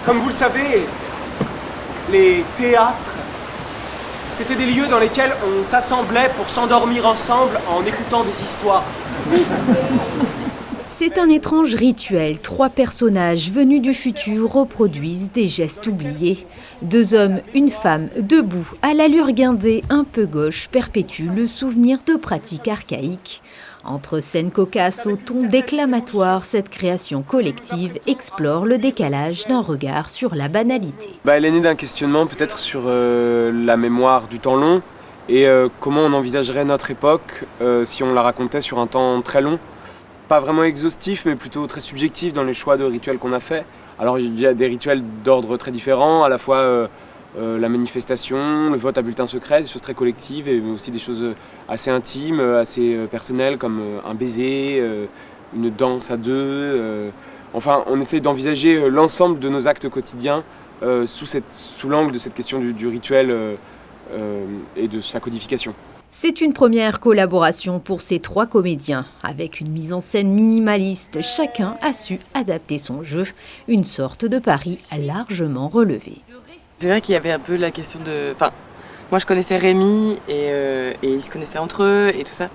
Comme vous le savez, les théâtres, c'était des lieux dans lesquels on s'assemblait pour s'endormir ensemble en écoutant des histoires. C'est un étrange rituel. 3 personnages venus du futur reproduisent des gestes oubliés. 2 hommes, une femme, debout, à l'allure guindée, un peu gauche, perpétuent le souvenir de pratiques archaïques. Entre scènes cocasses au ton déclamatoire, cette création collective explore le décalage d'un regard sur la banalité. Elle est née d'un questionnement peut-être sur la mémoire du temps long et comment on envisagerait notre époque si on la racontait sur un temps très long. Pas vraiment exhaustif, mais plutôt très subjectif dans les choix de rituels qu'on a faits. Alors il y a des rituels d'ordre très différents, à la fois la manifestation, le vote à bulletin secret, des choses très collectives, mais aussi des choses assez intimes, assez personnelles, comme un baiser, une danse à 2. Enfin, on essaie d'envisager l'ensemble de nos actes quotidiens sous l'angle de cette question du rituel et de sa codification. C'est une première collaboration pour ces 3 comédiens. Avec une mise en scène minimaliste, chacun a su adapter son jeu, une sorte de pari largement relevé. C'est vrai qu'il y avait un peu la question de... Enfin, moi je connaissais Rémi et ils se connaissaient entre eux et tout ça.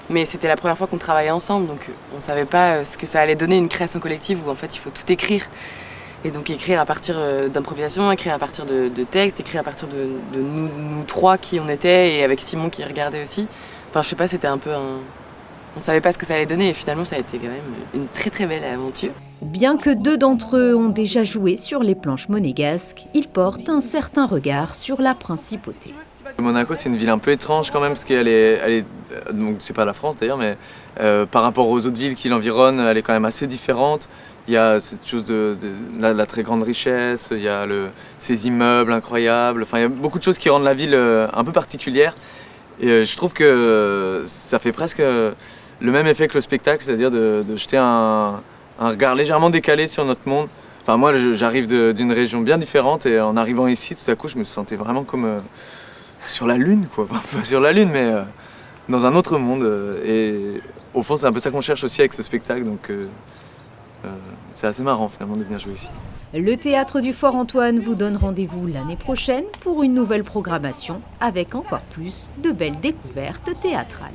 Mais c'était la première fois qu'on travaillait ensemble, donc on ne savait pas ce que ça allait donner, une création collective où en fait il faut tout écrire. Et donc écrire à partir d'improvisation, écrire à partir de textes, écrire à partir de nous 3 qui on était et avec Simon qui regardait aussi. Enfin je sais pas, c'était un peu un... On savait pas ce que ça allait donner et finalement ça a été quand même une très très belle aventure. Bien que 2 d'entre eux ont déjà joué sur les planches monégasques, ils portent un certain regard sur la principauté. Monaco, c'est une ville un peu étrange quand même, parce qu'elle est donc c'est pas la France d'ailleurs, mais par rapport aux autres villes qui l'environnent, elle est quand même assez différente. Il y a cette chose de la très grande richesse, il y a ces immeubles incroyables, enfin il y a beaucoup de choses qui rendent la ville un peu particulière. Et je trouve que ça fait presque le même effet que le spectacle, c'est-à-dire de jeter un regard légèrement décalé sur notre monde. Enfin moi j'arrive d'une région bien différente et en arrivant ici, tout à coup je me sentais vraiment comme sur la lune, quoi. Enfin, pas sur la lune, mais dans un autre monde. Et au fond c'est un peu ça qu'on cherche aussi avec ce spectacle, donc c'est assez marrant finalement de venir jouer ici. Le Théâtre du Fort Antoine vous donne rendez-vous l'année prochaine pour une nouvelle programmation avec encore plus de belles découvertes théâtrales.